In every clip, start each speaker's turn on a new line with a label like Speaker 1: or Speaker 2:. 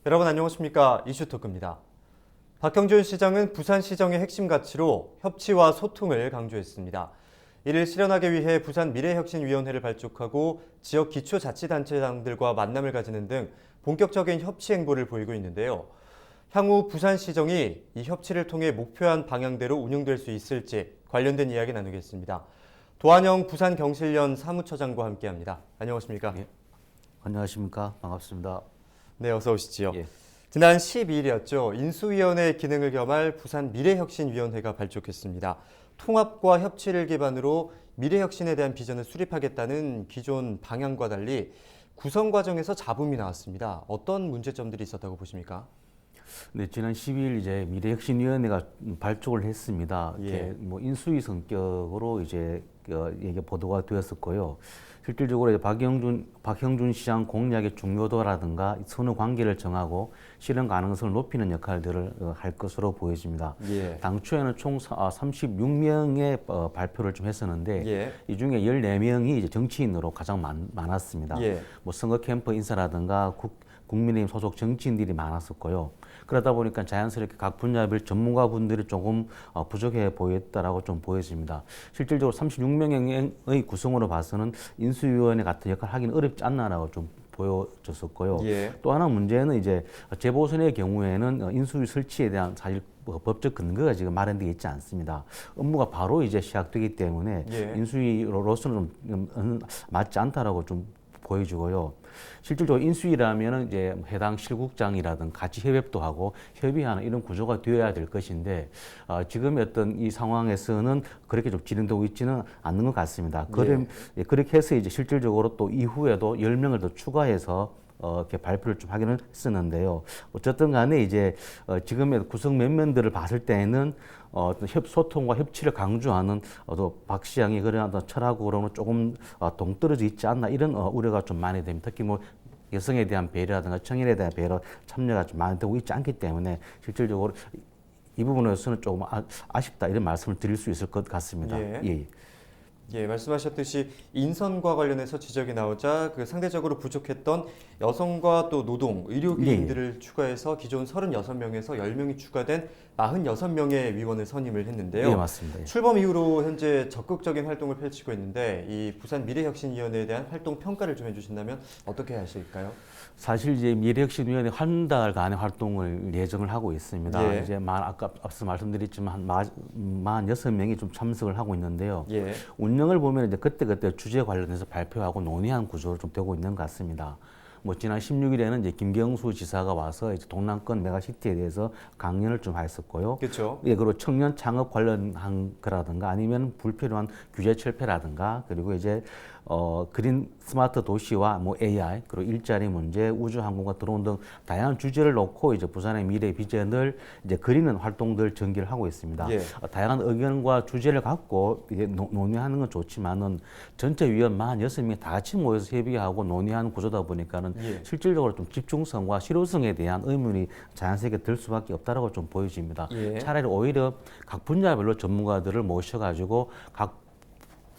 Speaker 1: 여러분 안녕하십니까? 이슈토크입니다. 박형준 시장은 부산시정의 핵심 가치로 협치와 소통을 강조했습니다. 이를 실현하기 위해 부산 미래혁신위원회를 발족하고 지역 기초자치단체장들과 만남을 가지는 등 본격적인 협치 행보를 보이고 있는데요. 향후 부산시정이 이 협치를 통해 목표한 방향대로 운영될 수 있을지 관련된 이야기 나누겠습니다. 도한영 부산경실련 사무처장과 함께합니다. 안녕하십니까?
Speaker 2: 예, 안녕하십니까? 반갑습니다.
Speaker 1: 네, 어서 오시지요.
Speaker 2: 예.
Speaker 1: 지난 12일이었죠. 인수위원회 기능을 겸할 부산 미래혁신위원회가 발족했습니다. 통합과 협치를 기반으로 미래혁신에 대한 비전을 수립하겠다는 기존 방향과 달리 구성 과정에서 잡음이 나왔습니다. 어떤 문제점들이 있었다고 보십니까?
Speaker 2: 네, 지난 12일 이제 미래혁신위원회가 발족을 했습니다.
Speaker 1: 예.
Speaker 2: 뭐 인수위 성격으로 이제 이게 보도가 되었었고요. 실질적으로 이제 박형준 시장 공약의 중요도라든가 선후 관계를 정하고 실현 가능성을 높이는 역할들을 할 것으로 보여집니다.
Speaker 1: 예.
Speaker 2: 당초에는 총 36명의 발표를 좀 했었는데
Speaker 1: 예.
Speaker 2: 이 중에 14명이 이제 정치인으로 가장 많았습니다.
Speaker 1: 예.
Speaker 2: 뭐 선거 캠프 인사라든가 국민의힘 소속 정치인들이 많았었고요. 그러다 보니까 자연스럽게 각 분야별 전문가분들이 조금 부족해 보였다라고 좀 보여집니다. 실질적으로 36명의 구성으로 봐서는 인수위원회 같은 역할을 하기는 어렵지 않나라고 좀 보여졌었고요.
Speaker 1: 예.
Speaker 2: 또 하나 문제는 이제 재보선의 경우에는 인수위 설치에 대한 사실 법적 근거가 지금 마련되어 있지 않습니다. 업무가 바로 이제 시작되기 때문에
Speaker 1: 예.
Speaker 2: 인수위로서는 좀 맞지 않다라고 좀 보여지고요. 실질적으로 인수위라면은 이제 해당 실국장이라든 같이 협업도 하고 협의하는 이런 구조가 되어야 될 것인데 지금의 어떤 이 상황에서는 그렇게 좀 진행되고 있지는 않는 것 같습니다.
Speaker 1: 예.
Speaker 2: 그렇게 해서 이제 실질적으로 또 이후에도 10명을 더 추가해서 이렇게 발표를 좀 하기는 했었는데요. 어쨌든 간에 이제 지금의 구성 면면들을 봤을 때는 어떤 소통과 협치를 강조하는 또 박 시장이 그런 어떤 철학으로는 조금 동떨어져 있지 않나 이런 우려가 좀 많이 됩니다. 특히 뭐 여성에 대한 배려라든가 청년에 대한 배려 참여가 좀 많이 되고 있지 않기 때문에 실질적으로 이 부분에서는 조금 아쉽다 이런 말씀을 드릴 수 있을 것 같습니다.
Speaker 1: 예.
Speaker 2: 예.
Speaker 1: 예, 말씀하셨듯이 인선과 관련해서 지적이 나오자 그 상대적으로 부족했던 여성과 또 노동, 의료기인들을 추가해서 기존 36명에서 10명이 추가된 46명의 위원을 선임을 했는데요.
Speaker 2: 예, 맞습니다. 예.
Speaker 1: 출범 이후로 현재 적극적인 활동을 펼치고 있는데 이 부산 미래혁신위원회에 대한 활동 평가를 좀 해주신다면 어떻게 하실까요?
Speaker 2: 사실 이제 미래혁신위원회 한 달간의 활동을 예정을 하고 있습니다.
Speaker 1: 예.
Speaker 2: 이제 아까 앞서 말씀드렸지만 한 46명이 좀 참석을 하고 있는데요.
Speaker 1: 예.
Speaker 2: 운영을 보면 이제 그때그때 주제 관련해서 발표하고 논의하는 구조로 좀 되고 있는 것 같습니다. 뭐 지난 16일에는 이제 김경수 지사가 와서 이제 동남권 메가시티에 대해서 강연을 좀 했었고요.
Speaker 1: 그렇죠.
Speaker 2: 예, 그리고 청년 창업 관련한 거라든가 아니면 불필요한 규제 철폐라든가 그리고 이제 그린 스마트 도시와 뭐 AI 그리고 일자리 문제, 우주 항공과 드론 등 다양한 주제를 놓고 이제 부산의 미래 비전을 이제 그리는 활동들 전개를 하고 있습니다.
Speaker 1: 예.
Speaker 2: 다양한 의견과 주제를 갖고 이게 논의하는 건 좋지만은 전체 위원 46명이 다 같이 모여서 협의하고 논의하는 구조다 보니까는
Speaker 1: 예.
Speaker 2: 실질적으로 좀 집중성과 실효성에 대한 의문이 자연스럽게 들 수밖에 없다라고 좀 보여집니다.
Speaker 1: 예.
Speaker 2: 차라리 오히려 각 분야별로 전문가들을 모셔가지고 각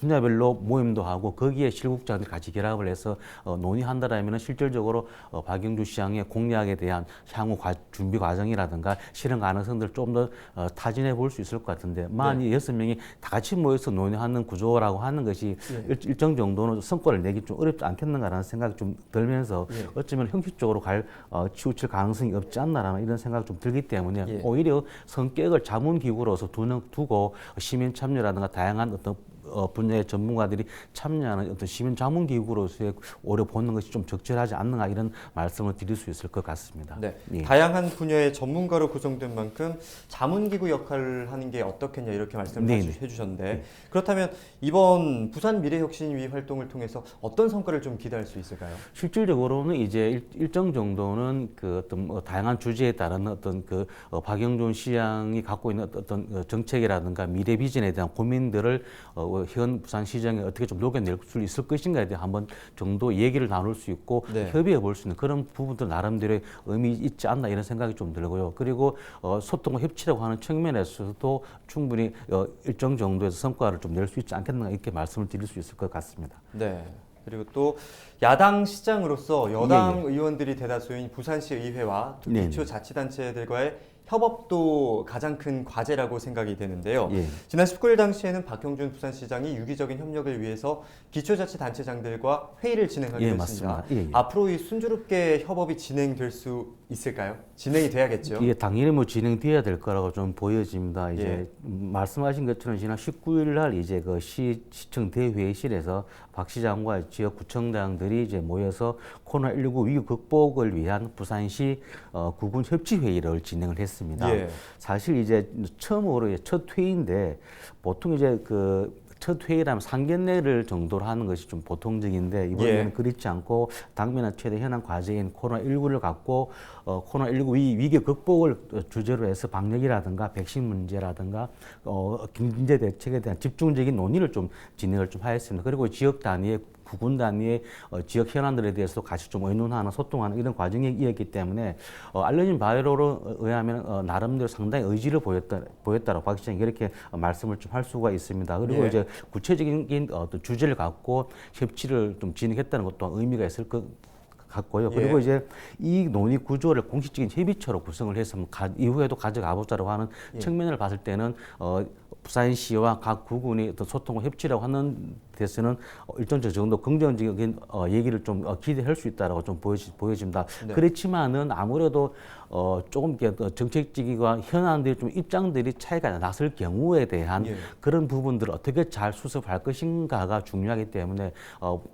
Speaker 2: 분야별로 모임도 하고 거기에 실국장들 같이 결합을 해서 논의한다라면 실질적으로 박영주 시장의 공약에 대한 향후 준비 과정이라든가 실현 가능성들을 좀 더 타진해 볼 수 있을 것 같은데 만약 6명이 다 같이 모여서 논의하는 구조라고 하는 것이 일정 정도는 성과를 내기 좀 어렵지 않겠는가라는 생각이 좀 들면서 어쩌면 형식적으로 치우칠 가능성이 없지 않나라는 이런 생각이 좀 들기 때문에 오히려 성격을 자문기구로서 두고 시민 참여라든가 다양한 어떤 분야의 전문가들이 참여하는 어떤 시민 자문기구로서의 오래 보는 것이 좀 적절하지 않는가 이런 말씀을 드릴 수 있을 것 같습니다.
Speaker 1: 네.
Speaker 2: 예.
Speaker 1: 다양한 분야의 전문가로 구성된 만큼 자문기구 역할을 하는 게 어떻겠냐 이렇게 말씀을 해주셨는데 그렇다면 이번 부산 미래혁신위 활동을 통해서 어떤 성과를 좀 기대할 수 있을까요?
Speaker 2: 실질적으로는 이제 일정 정도는 그 어떤 다양한 주제에 따른 어떤 그 박영준 시장이 갖고 있는 어떤 정책이라든가 미래 비전에 대한 고민들을 현 부산시장에 어떻게 좀 녹여낼 수 있을 것인가에 대해 한번 정도 얘기를 나눌 수 있고 협의해 볼 수 있는 그런 부분들 나름대로의 의미 있지 않나 이런 생각이 좀 들고요. 그리고 소통과 협치라고 하는 측면에서도 충분히 일정 정도에서 성과를 좀 낼 수 있지 않겠는가 이렇게 말씀을 드릴 수 있을 것 같습니다.
Speaker 1: 네. 그리고 또 야당 시장으로서 여당
Speaker 2: 예,
Speaker 1: 의원들이 대다수인 부산시 의회와 또
Speaker 2: 네,
Speaker 1: 기초자치단체들과의 협업도 가장 큰 과제라고 생각이 되는데요.
Speaker 2: 예.
Speaker 1: 지난 19일 당시에는 박형준 부산시장이 유기적인 협력을 위해서 기초자치단체장들과 회의를 진행하기로
Speaker 2: 예,
Speaker 1: 했습니다.
Speaker 2: 맞습니다. 예, 예.
Speaker 1: 앞으로 이 순조롭게 협업이 진행될 수 있을까요? 진행이 돼야겠죠.
Speaker 2: 이게 당연히 뭐 진행돼야 될 거라고 좀 보여집니다. 이제
Speaker 1: 예.
Speaker 2: 말씀하신 것처럼 지난 19일 날 이제 그 시청 대회의실에서 박 시장과 지역 구청장들이 이제 모여서 코로나19 위기 극복을 위한 부산시 구군 협치 회의를 진행을 했습니다.
Speaker 1: 예.
Speaker 2: 사실 이제 처음으로 이제 첫 회의인데 보통 이제 그 첫 회의라면 상견례를 정도로 하는 것이 좀 보통적인데 이번에는
Speaker 1: 예.
Speaker 2: 그렇지 않고 당면한 최대 현안 과제인 코로나19를 갖고 코로나19 위기 극복을 주제로 해서 방역이라든가 백신 문제라든가 경제 대책에 대한 집중적인 논의를 좀 진행을 좀 하였습니다. 그리고 지역 단위의 구군 단위의 지역 현안들에 대해서도 같이 좀 의논하는 소통하는 이런 과정이 이었기 때문에 알려진 바로로 의하면 나름대로 상당히 의지를 보였다라고 박 시장이 이렇게 말씀을 좀 할 수가 있습니다. 그리고
Speaker 1: 예.
Speaker 2: 이제 구체적인 어떤 주제를 갖고 협치를 좀 진행했다는 것도 의미가 있을 것 같고요. 그리고
Speaker 1: 예.
Speaker 2: 이제 이 논의 구조를 공식적인 협의체로 구성을 해서 이후에도 가져가 보자고 하는 측면을 봤을 때는 부산시와 각 구군이 어떤 소통과 협치라고 하는 데서는 일정 정도 긍정적인 얘기를 좀 기대할 수 있다라고 좀 보여집니다.
Speaker 1: 네.
Speaker 2: 그렇지만은 아무래도 조금 정책적이고 현안들이 좀 입장들이 차이가 났을 경우에 대한
Speaker 1: 예.
Speaker 2: 그런 부분들을 어떻게 잘 수습할 것인가가 중요하기 때문에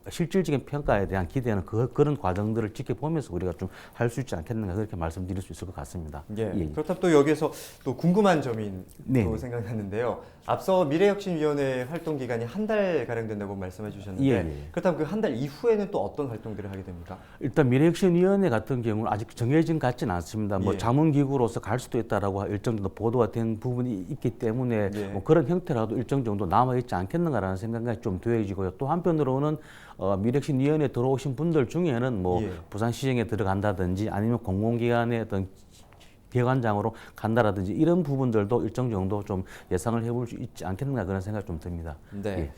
Speaker 2: 실질적인 평가에 대한 기대는 그런 과정들을 지켜보면서 우리가 좀 할 수 있지 않겠는가 그렇게 말씀드릴 수 있을 것 같습니다.
Speaker 1: 예.
Speaker 2: 예.
Speaker 1: 그렇다면 또 여기에서 또 궁금한 점이
Speaker 2: 네.
Speaker 1: 또 생각났는데요. 앞서 미래혁신위원회 활동 기간이 한 달 가량 된다고 말씀해 주셨는데
Speaker 2: 예, 예.
Speaker 1: 그렇다면 그 한 달 이후에는 또 어떤 활동들을 하게 됩니까?
Speaker 2: 일단 미래혁신위원회 같은 경우는 아직 정해진 것 같지는 않습니다. 뭐
Speaker 1: 예.
Speaker 2: 자문기구로서 갈 수도 있다라고 일정 정도 보도가 된 부분이 있기 때문에
Speaker 1: 예.
Speaker 2: 뭐 그런 형태라도 일정 정도 남아 있지 않겠는가라는 생각이 좀 되어지고요. 또 한편으로는 미래혁신위원회 들어오신 분들 중에는 뭐
Speaker 1: 예.
Speaker 2: 부산시정에 들어간다든지 아니면 공공기관의 어떤 기관장으로 간다라든지 이런 부분들도 일정 정도 좀 예상을 해볼 수 있지 않겠는가 그런 생각이 좀 듭니다.
Speaker 1: 네.
Speaker 2: 예.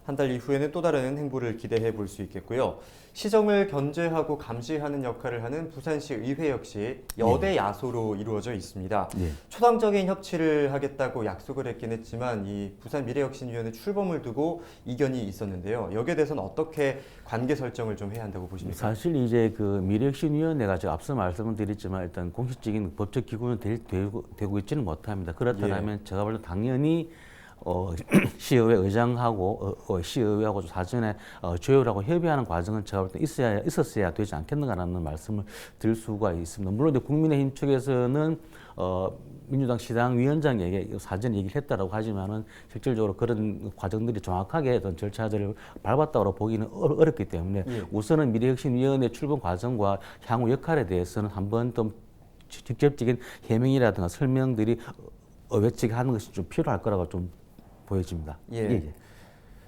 Speaker 1: 한 달 이후에는 또 다른 행보를 기대해 볼 수 있겠고요. 시정을 견제하고 감시하는 역할을 하는 부산시 의회 역시 여대 야소로 이루어져 있습니다.
Speaker 2: 예.
Speaker 1: 초당적인 협치를 하겠다고 약속을 했긴 했지만 이 부산 미래혁신위원회 출범을 두고 이견이 있었는데요. 여기에 대해서는 어떻게 관계 설정을 좀 해야 한다고 보십니까?
Speaker 2: 사실 이제 그 미래혁신위원회가 제가 앞서 말씀을 드렸지만 일단 공식적인 법적 기구는 되고 있지는 못합니다. 그렇다면 제가 볼 때 당연히 시의회 의장하고 시의회하고 사전에 조율하고 협의하는 과정은 제가 볼 때 있었어야 되지 않겠는가라는 말씀을 드릴 수가 있습니다. 물론 이제 국민의힘 측에서는 민주당 시당위원장에게 사전 얘기를 했다라고 하지만은 실질적으로 그런 과정들이 정확하게 어떤 절차들을 밟았다고 보기는 어렵기 때문에 우선은 미래혁신위원회 출범 과정과 향후 역할에 대해서는 한번 좀 직접적인 해명이라든가 설명들이 외치게 하는 것이 좀 필요할 거라고 좀 보여집니다.
Speaker 1: 예.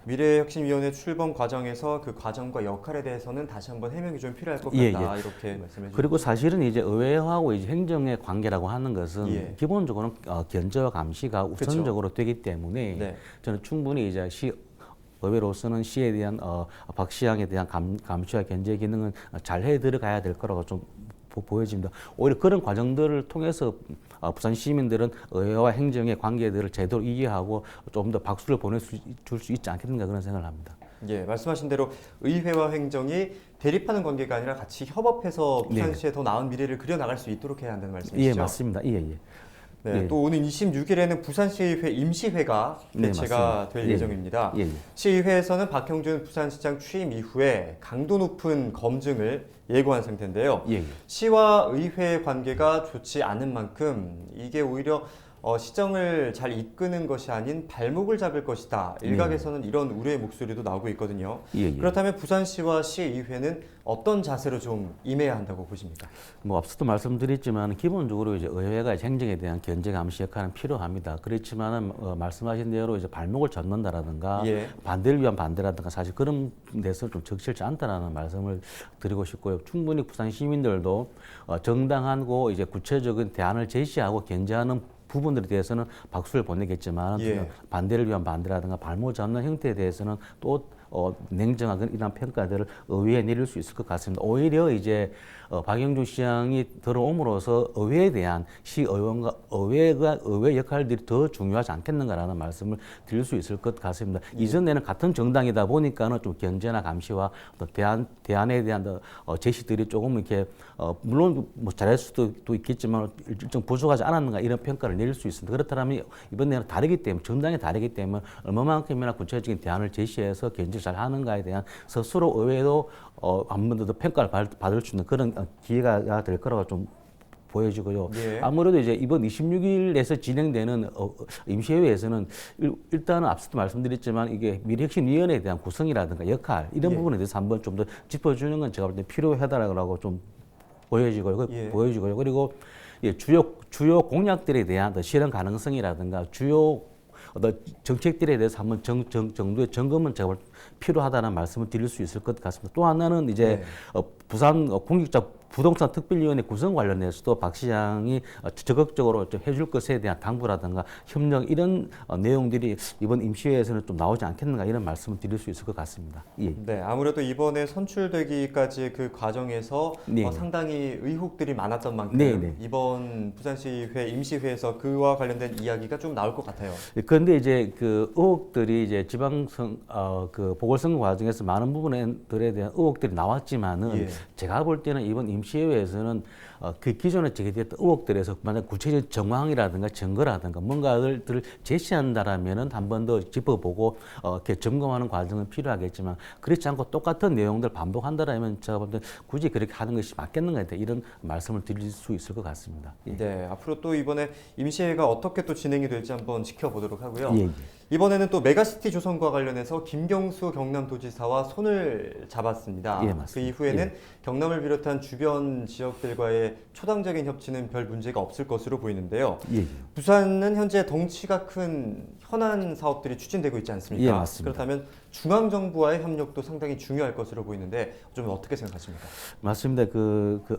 Speaker 1: 미래혁신위원회 출범 과정에서 그 과정과 역할에 대해서는 다시 한번 해명이 좀 필요할 것 같다 이렇게 말씀해 주셨습니다.
Speaker 2: 그리고 사실은 이제 의회하고 이제 행정의 관계라고 하는 것은 기본적으로는 견제와 감시가 우선적으로 되기 때문에
Speaker 1: 네.
Speaker 2: 저는 충분히 이제 의회로서는 시에 대한 박 시장에 대한 감시와 견제 기능은 잘 해 들어가야 될 거라고 좀 보여집니다. 오히려 그런 과정들을 통해서 부산 시민들은 의회와 행정의 관계들을 제대로 이해하고 좀 더 박수를 보내줄 수 있지 않겠는가 그런 생각을 합니다.
Speaker 1: 예, 말씀하신 대로 의회와 행정이 대립하는 관계가 아니라 같이 협업해서 부산시에 더 나은 미래를 그려나갈 수 있도록 해야 한다는 말씀이시죠?
Speaker 2: 예, 맞습니다. 예.
Speaker 1: 네, 또 오는 26일에는 부산시의회 임시회가 개최가 될 예정입니다. 시의회에서는 박형준 부산시장 취임 이후에 강도 높은 검증을 예고한 상태인데요. 시와 의회의 관계가 좋지 않은 만큼 이게 오히려 시정을 잘 이끄는 것이 아닌 발목을 잡을 것이다. 일각에서는 이런 우려의 목소리도 나오고 있거든요. 그렇다면 부산시와 시의회는 어떤 자세로 좀 임해야 한다고 보십니까?
Speaker 2: 뭐 앞서도 말씀드렸지만 기본적으로 이제 의회가 행정에 대한 견제 감시 역할은 필요합니다. 그렇지만은 말씀하신 대로 이제 발목을 잡는다라든가 반대를 위한 반대라든가 사실 그런 데서 좀 적절치 않다라는 말씀을 드리고 싶고요. 충분히 부산 시민들도 정당하고 이제 구체적인 대안을 제시하고 견제하는 부분들에 대해서는 박수를 보내겠지만 반대를 위한 반대라든가 발목 잡는 형태에 대해서는 또 냉정하게 이런 평가들을 의회에 내릴 수 있을 것 같습니다. 오히려 이제 박영준 시장이 들어옴으로써 의회에 대한 시의원과 의회 역할들이 더 중요하지 않겠는가라는 말씀을 드릴 수 있을 것 같습니다. 이전에는 같은 정당이다 보니까는 좀 견제나 감시와 또 대안에 대한 제시들이 조금 이렇게 물론 뭐 잘할 수도 있겠지만 일정 부족하지 않았는가 이런 평가를 내릴 수 있습니다. 그렇다면 이번에는 다르기 때문에 정당이 다르기 때문에 얼마만큼이나 구체적인 대안을 제시해서 견제 잘 하는가에 대한 스스로 의회도 한 번 더 평가를 받을 수 있는 그런 기회가 될 거라고 좀 보여지고요.
Speaker 1: 예.
Speaker 2: 아무래도 이제 이번 26일에서 진행되는 임시회에서는 일단은 앞서도 말씀드렸지만 이게 미래혁신위원회에 대한 구성이라든가 역할 이런
Speaker 1: 예.
Speaker 2: 부분에 대해서 한번 좀 더 짚어주는 건 제가 볼 때 필요하다라고 좀 보여지고요.
Speaker 1: 예.
Speaker 2: 그리고 주요 공약들에 대한 실현 가능성이라든가 주요 정책들에 대해서 한번 정도의 점검은 제가 볼 때 필요하다는 말씀을 드릴 수 있을 것 같습니다. 또 하나는 이제 부산 공직자 부동산 특별위원회 구성 관련해서도 박 시장이 적극적으로 좀 해줄 것에 대한 당부라든가 협력 이런 내용들이 이번 임시회에서는 좀 나오지 않겠는가 이런 말씀을 드릴 수 있을 것 같습니다. 예.
Speaker 1: 네, 아무래도 이번에 선출되기까지 그 과정에서
Speaker 2: 네.
Speaker 1: 상당히 의혹들이 많았던 만큼
Speaker 2: 네.
Speaker 1: 이번 부산시회 임시회에서 그와 관련된 이야기가 좀 나올 것 같아요.
Speaker 2: 그런데 이제 그 의혹들이 이제 지방선 그 보궐선거 과정에서 많은 부분들에 대한 의혹들이 나왔지만은
Speaker 1: 예.
Speaker 2: 제가 볼 때는 이번 임시회에서는 그 기존에 제기됐던 의혹들에서 만약 구체적인 정황이라든가 증거라든가 뭔가를 제시한다라면은 한 번 더 짚어보고 이렇게 점검하는 과정은 필요하겠지만 그렇지 않고 똑같은 내용들 반복한다라면 제가 볼 때 굳이 그렇게 하는 것이 맞겠는가 이런 말씀을 드릴 수 있을 것 같습니다. 예.
Speaker 1: 네, 앞으로 또 이번에 임시회가 어떻게 또 진행이 될지 한번 지켜보도록 하고요.
Speaker 2: 예.
Speaker 1: 이번에는 또 메가시티 조성과 관련해서 김경수 경남도지사와 손을 잡았습니다.
Speaker 2: 예,
Speaker 1: 그
Speaker 2: 맞습니다.
Speaker 1: 이후에는 경남을 비롯한 주변 지역들과의 초당적인 협치는 별 문제가 없을 것으로 보이는데요.
Speaker 2: 예.
Speaker 1: 부산은 현재 덩치가 큰 현안 사업들이 추진되고 있지 않습니까?
Speaker 2: 예, 맞습니다.
Speaker 1: 그렇다면 중앙정부와의 협력도 상당히 중요할 것으로 보이는데 좀 어떻게 생각하십니까?
Speaker 2: 맞습니다.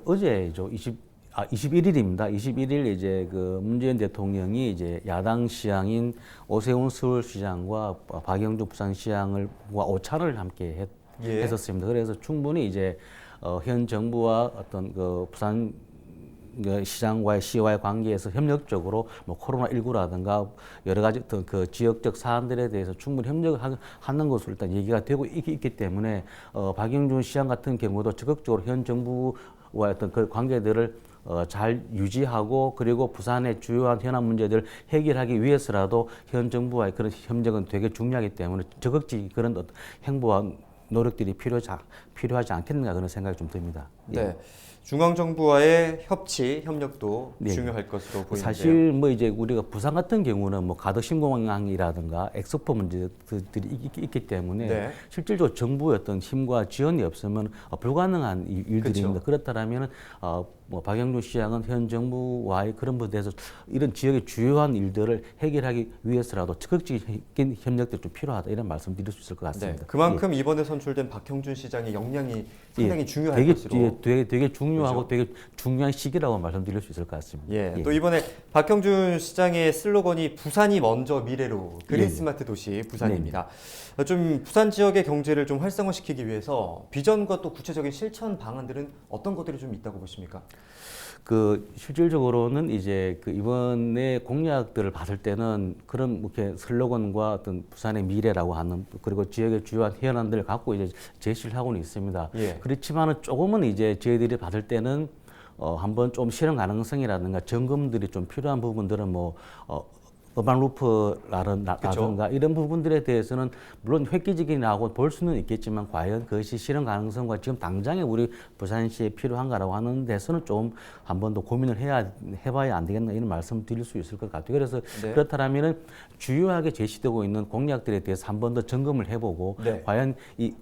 Speaker 2: 어제죠. 21일입니다. 21일 이제 그 문재인 대통령이 이제 야당 시장인 오세훈 서울시장과 박영준 부산시장과 오찬을 함께 했었습니다. 그래서 충분히 이제 현 정부와 어떤 그 부산 시장과의 시와의 관계에서 협력적으로 뭐 코로나19라든가 여러 가지 어떤 그 지역적 사안들에 대해서 충분히 협력하는 것으로 일단 얘기가 되고 있기 때문에 박영준 시장 같은 경우도 적극적으로 현 정부와 어떤 그 관계들을 잘 유지하고 그리고 부산의 주요한 현안 문제들을 해결하기 위해서라도 현 정부와의 그런 협력은 되게 중요하기 때문에 적극적인 그런 어떤 행보와 노력들이 필요하지 않겠는가 그런 생각이 좀 듭니다. 예.
Speaker 1: 네. 중앙정부와의 협치, 협력도
Speaker 2: 네.
Speaker 1: 중요할 것으로 보이는데요.
Speaker 2: 사실 뭐 이제 우리가 부산 같은 경우는 뭐 가덕신공항이라든가 엑스포 문제들이 있기 때문에
Speaker 1: 네.
Speaker 2: 실질적으로 정부의 어떤 힘과 지원이 없으면 불가능한 일들입니다.
Speaker 1: 그렇죠.
Speaker 2: 그렇다면 뭐 박영준 시장은 현 정부와의 그런 부분에 대해서 이런 지역의 주요한 일들을 해결하기 위해서라도 적극적인 협력도 좀 필요하다 이런 말씀드릴 수 있을 것 같습니다.
Speaker 1: 네, 그만큼 이번에 선출된 박형준 시장의 역량이 상당히 중요할
Speaker 2: 되게,
Speaker 1: 것으로.
Speaker 2: 되게 중요하고
Speaker 1: 그렇죠.
Speaker 2: 되게 중요한 시기라고 말씀드릴 수 있을 것 같습니다.
Speaker 1: 예, 또 이번에 박형준 시장의 슬로건이 부산이 먼저 미래로 그린 스마트 도시 부산입니다. 좀 부산 지역의 경제를 좀 활성화시키기 위해서 비전과 또 구체적인 실천 방안들은 어떤 것들이 좀 있다고 보십니까?
Speaker 2: 실질적으로는 이제 이번에 공약들을 봤을 때는 그런 이렇게 슬로건과 어떤 부산의 미래라고 하는 그리고 지역의 주요한 현안들을 갖고 이제 제시를 하고는 있습니다.
Speaker 1: 예.
Speaker 2: 그렇지만은 조금은 이제 저희들이 봤을 때는 한번 좀 실현 가능성이라든가 점검들이 좀 필요한 부분들은 어반 루프라든가 이런 부분들에 대해서는 물론 획기적이라고 볼 수는 있겠지만 과연 그것이 실현 가능성과 지금 당장에 우리 부산시에 필요한가라고 하는 데서는 좀 한 번 더 고민을 해봐야 안 되겠나 이런 말씀을 드릴 수 있을 것 같아요. 그래서 그렇다면은 주요하게 제시되고 있는 공약들에 대해서 한 번 더 점검을 해보고 과연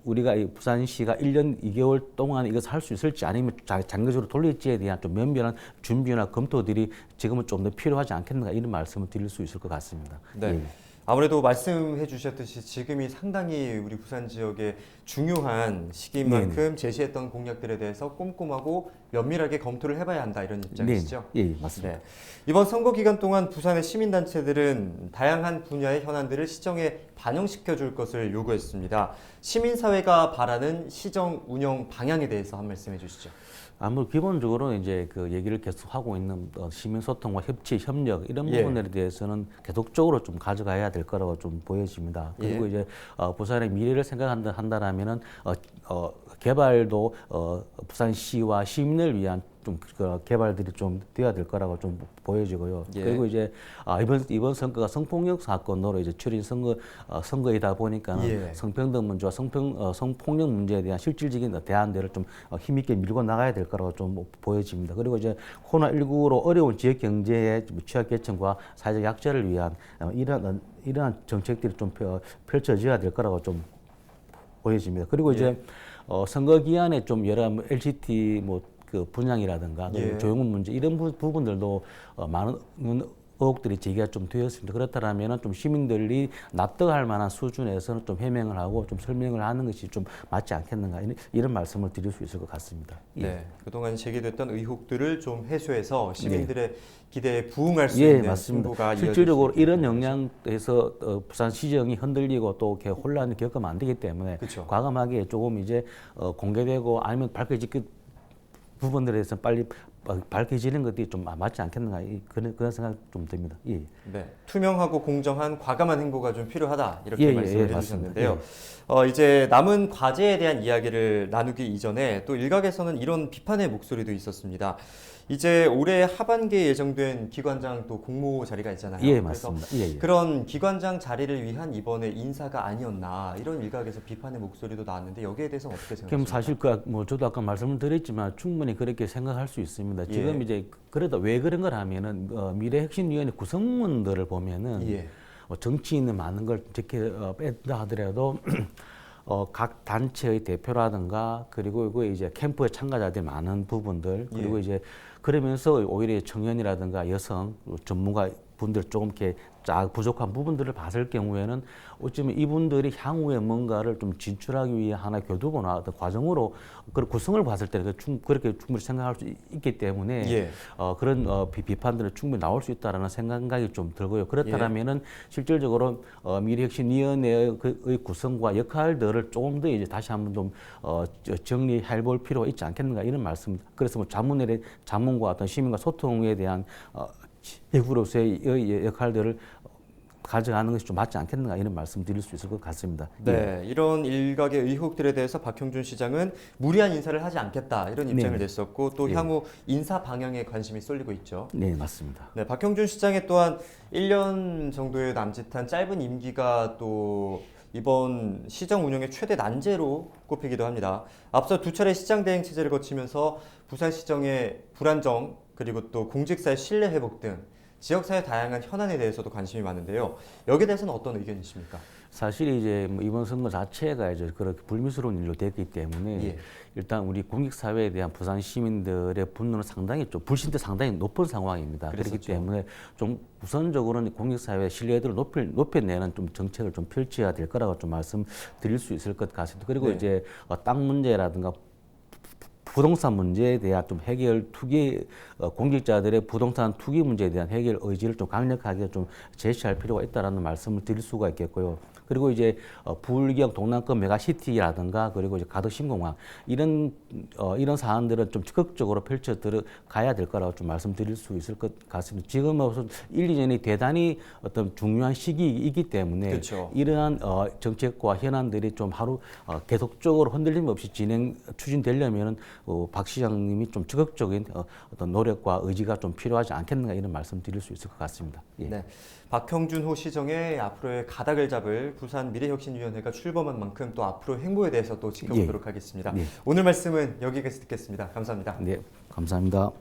Speaker 2: 우리가 이 부산시가 1년 2개월 동안 이것을 할 수 있을지 아니면 장기적으로 돌릴지에 대한 좀 면밀한 준비나 검토들이 지금은 좀 더 필요하지 않겠는가 이런 말씀을 드릴 수 있을 것 같습니다.
Speaker 1: 네. 아무래도 말씀해 주셨듯이 지금이 상당히 우리 부산 지역의 중요한 시기인 만큼 제시했던 공약들에 대해서 꼼꼼하고 면밀하게 검토를 해봐야 한다 이런 입장이시죠?
Speaker 2: 예, 맞습니다.
Speaker 1: 네. 이번 선거 기간 동안 부산의 시민단체들은 다양한 분야의 현안들을 시정에 반영시켜 줄 것을 요구했습니다. 시민사회가 바라는 시정 운영 방향에 대해서 한 말씀 해주시죠.
Speaker 2: 아무래도 기본적으로 이제 그 얘기를 계속 하고 있는 시민 소통과 협치, 협력 이런
Speaker 1: 예.
Speaker 2: 부분들에 대해서는 계속적으로 좀 가져가야 될 거라고 좀 보여집니다. 그리고
Speaker 1: 예.
Speaker 2: 이제 부산의 미래를 생각한다라면은 개발도 부산시와 시민을 위한 좀 개발들이 좀 돼야 될 거라고 좀 보여지고요.
Speaker 1: 예.
Speaker 2: 그리고 이제 이번 선거가 성폭력 사건으로 이제 추린 선거이다 보니까
Speaker 1: 예.
Speaker 2: 성평등 문제와 성폭력 문제에 대한 실질적인 대안들을 좀 힘있게 밀고 나가야 될 거라고 좀 보여집니다. 그리고 이제 코로나19로 어려운 지역 경제의 취약계층과 사회적 약자를 위한 이러한 정책들이 좀 펼쳐져야 될 거라고 좀 보여집니다. 그리고 이제 선거 기간에 좀 여러 LCT 그 분양이라든가
Speaker 1: 예.
Speaker 2: 조용훈 문제 이런 부분들도 많은 의혹들이 제기가 좀 되었습니다. 그렇다면은 좀 시민들이 납득할 만한 수준에서는 좀 해명을 하고 좀 설명을 하는 것이 좀 맞지 않겠는가 이런 말씀을 드릴 수 있을 것 같습니다. 예.
Speaker 1: 네, 그동안 제기됐던 의혹들을 좀 해소해서 시민들의 기대에 부응할 수
Speaker 2: 예,
Speaker 1: 있는
Speaker 2: 맞습니다.
Speaker 1: 승부가 이어질
Speaker 2: 실질적으로
Speaker 1: 수 있게
Speaker 2: 이런
Speaker 1: 되는
Speaker 2: 영향에서 부산 시정이 흔들리고 또 이렇게 혼란을 겪으면 안 되기 때문에
Speaker 1: 그쵸.
Speaker 2: 과감하게 조금 이제 공개되고 아니면 밝혀질 부분들에 대해서 빨리 밝혀지는 것들이 좀 맞지 않겠는가 그런 생각 좀 듭니다. 예.
Speaker 1: 네, 투명하고 공정한 과감한 행보가 좀 필요하다 이렇게
Speaker 2: 예,
Speaker 1: 말씀을
Speaker 2: 예,
Speaker 1: 해주셨는데요. 이제 남은 과제에 대한 이야기를 나누기 이전에 또 일각에서는 이런 비판의 목소리도 있었습니다. 이제 올해 하반기에 예정된 기관장 또 공모 자리가 있잖아요.
Speaker 2: 예,
Speaker 1: 그래서
Speaker 2: 맞습니다. 예, 예.
Speaker 1: 그런 기관장 자리를 위한 이번에 인사가 아니었나 이런 일각에서 비판의 목소리도 나왔는데 여기에 대해서는 어떻게
Speaker 2: 그럼
Speaker 1: 생각하십니까?
Speaker 2: 사실 저도 아까 말씀을 드렸지만 충분히 그렇게 생각할 수 있습니다.
Speaker 1: 예.
Speaker 2: 지금 이제 그래도 왜 그런 걸 하면은 미래혁신위원회 구성원들을 보면은
Speaker 1: 예.
Speaker 2: 정치인은 많은 걸 이렇게 뺀다 하더라도 각 단체의 대표라든가 그리고 이제 캠프에 참가자들이 많은 부분들 그리고
Speaker 1: 예.
Speaker 2: 이제 그러면서 오히려 청년이라든가 여성 전문가 분들 조금 이렇게 부족한 부분들을 봤을 경우에는 어쩌면 이분들이 향후에 뭔가를 좀 진출하기 위해 하나의 교두보나 어떤 과정으로 그 구성을 봤을 때 그렇게 충분히 생각할 수 있기 때문에
Speaker 1: 예.
Speaker 2: 그런 비판들은 충분히 나올 수 있다라는 생각이 좀 들고요. 그렇다면은 실질적으로 미래혁신위원회의 구성과 역할들을 조금 더 이제 다시 한번 좀 정리해 볼 필요가 있지 않겠는가 이런 말씀. 그래서 뭐 자문과 어떤 시민과 소통에 대한 대구로서의 역할들을 가져가는 것이 좀 맞지 않겠는가 이런 말씀 드릴 수 있을 것 같습니다.
Speaker 1: 네, 이런 일각의 의혹들에 대해서 박형준 시장은 무리한 인사를 하지 않겠다 이런 입장을
Speaker 2: 네.
Speaker 1: 냈었고 또
Speaker 2: 예.
Speaker 1: 향후 인사 방향에 관심이 쏠리고 있죠.
Speaker 2: 네, 맞습니다.
Speaker 1: 네, 박형준 시장의 또한 1년 정도의 남짓한 짧은 임기가 또 이번 시정 운영의 최대 난제로 꼽히기도 합니다. 앞서 두 차례 시장 대행 체제를 거치면서 부산시정의 불안정 그리고 또 공직사의 신뢰 회복 등 지역사회 다양한 현안에 대해서도 관심이 많은데요. 여기에 대해서는 어떤 의견이십니까?
Speaker 2: 사실 이제 뭐 이번 선거 자체가 이제 그렇게 불미스러운 일로 됐기 때문에
Speaker 1: 예.
Speaker 2: 일단 우리 공직사회에 대한 부산 시민들의 분노는 상당히 좀 불신도 상당히 높은 상황입니다. 그렇기
Speaker 1: 그랬었죠.
Speaker 2: 때문에 좀 우선적으로는 공직사회 신뢰도를 높여내는 좀 정책을 좀 펼쳐야 될 거라고 좀 말씀드릴 수 있을 것 같습니다. 그리고
Speaker 1: 네.
Speaker 2: 이제 땅 문제라든가 부동산 문제에 대한 좀 공직자들의 부동산 투기 문제에 대한 해결 의지를 좀 강력하게 좀 제시할 필요가 있다라는 말씀을 드릴 수가 있겠고요. 그리고 이제 부울경 동남권 메가시티라든가 그리고 이제 가덕 신공항 이런 사안들은 좀 적극적으로 펼쳐 들어가야 될 거라고 좀 말씀드릴 수 있을 것 같습니다. 지금은 우선 1, 2년이 대단히 어떤 중요한 시기이기 때문에
Speaker 1: 그렇죠.
Speaker 2: 이러한 정책과 현안들이 좀 계속적으로 흔들림 없이 추진되려면은 박 시장님이 좀 적극적인 어떤 노력과 의지가 좀 필요하지 않겠는가 이런 말씀드릴 수 있을 것 같습니다. 예.
Speaker 1: 네, 박형준호 시정의 앞으로의 가닥을 잡을 부산 미래혁신위원회가 출범한 만큼 또 앞으로 행보에 대해서 또 지켜보도록 하겠습니다.
Speaker 2: 예.
Speaker 1: 오늘 말씀은 여기까지 듣겠습니다. 감사합니다.
Speaker 2: 네, 감사합니다.